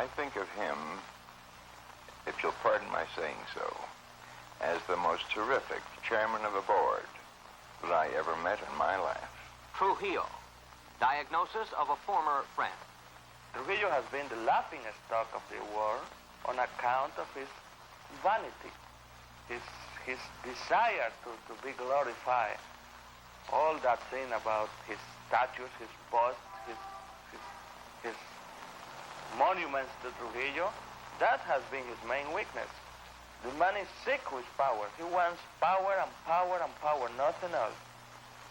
I think of him, if you'll pardon my saying so, as the most terrific chairman of a board that I ever met in my life. Trujillo, diagnosis of a former friend. Trujillo has been the laughing stock of the war on account of his vanity, his desire to be glorified. All that thing about his statues, his busts, his monuments to Trujillo, that has been his main weakness. The man is sick with power. He wants power and power and power, nothing else.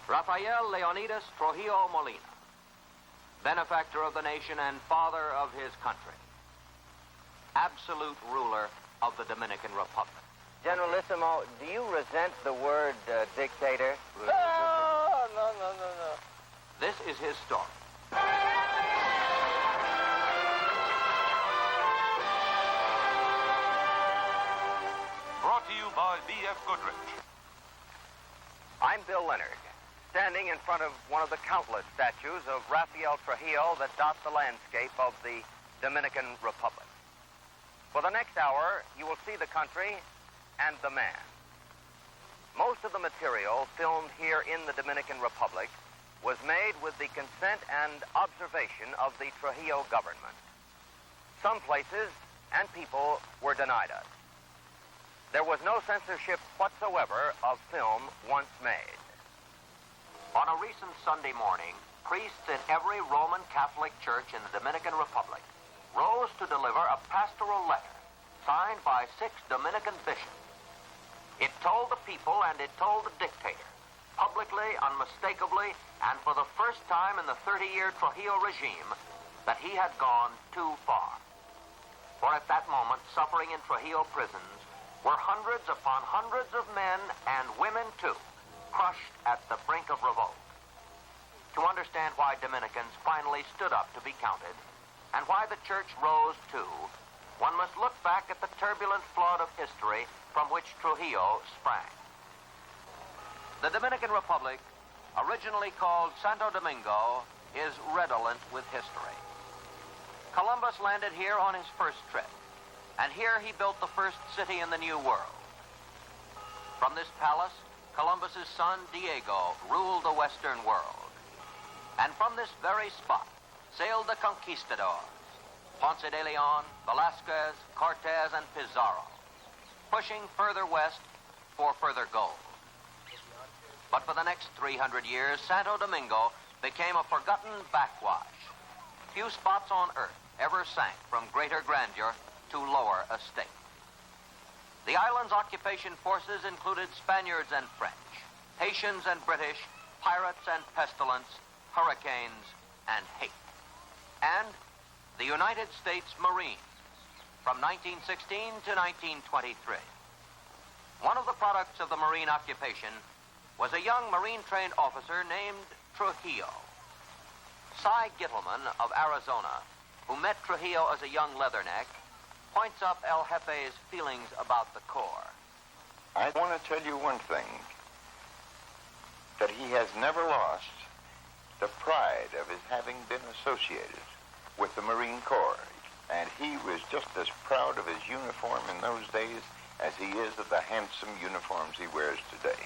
Rafael Leonidas Trujillo Molina, benefactor of the nation and father of his country, absolute ruler of the Dominican Republic. Generalissimo, do you resent the word dictator? No. This is his story. Brought to you by B.F. Goodrich. I'm Bill Leonard, standing in front of one of the countless statues of Rafael Trujillo that dot the landscape of the Dominican Republic. For the next hour, you will see the country and the man. Most of the material filmed here in the Dominican Republic was made with the consent and observation of the Trujillo government. Some places and people were denied us. There was no censorship whatsoever of film once made. On a recent Sunday morning, priests in every Roman Catholic church in the Dominican Republic rose to deliver a pastoral letter signed by 6 Dominican bishops. It told the people and it told the dictator, publicly, unmistakably, and for the first time in the 30-year Trujillo regime, that he had gone too far. For at that moment, suffering in Trujillo prisons were hundreds upon hundreds of men and women, too, crushed at the brink of revolt. To understand why Dominicans finally stood up to be counted, and why the church rose, too, one must look back at the turbulent flood of history from which Trujillo sprang. The Dominican Republic, originally called Santo Domingo, is redolent with history. Columbus landed here on his first trip, and here he built the first city in the New World. From this palace, Columbus's son Diego ruled the Western world. And from this very spot sailed the conquistadors, Ponce de Leon, Velasquez, Cortez, and Pizarro, pushing further west for further gold. But for the next 300 years, Santo Domingo became a forgotten backwash. Few spots on earth ever sank from greater grandeur to lower estate. The island's occupation forces included Spaniards and French, Haitians and British, pirates and pestilence, hurricanes and hate. And the United States Marines from 1916 to 1923. One of the products of the Marine occupation was a young Marine-trained officer named Trujillo. Cy Gittleman of Arizona, who met Trujillo as a young leatherneck, points up El Jefe's feelings about the Corps. I want to tell you one thing, that he has never lost the pride of his having been associated with the Marine Corps. And he was just as proud of his uniform in those days as he is of the handsome uniforms he wears today.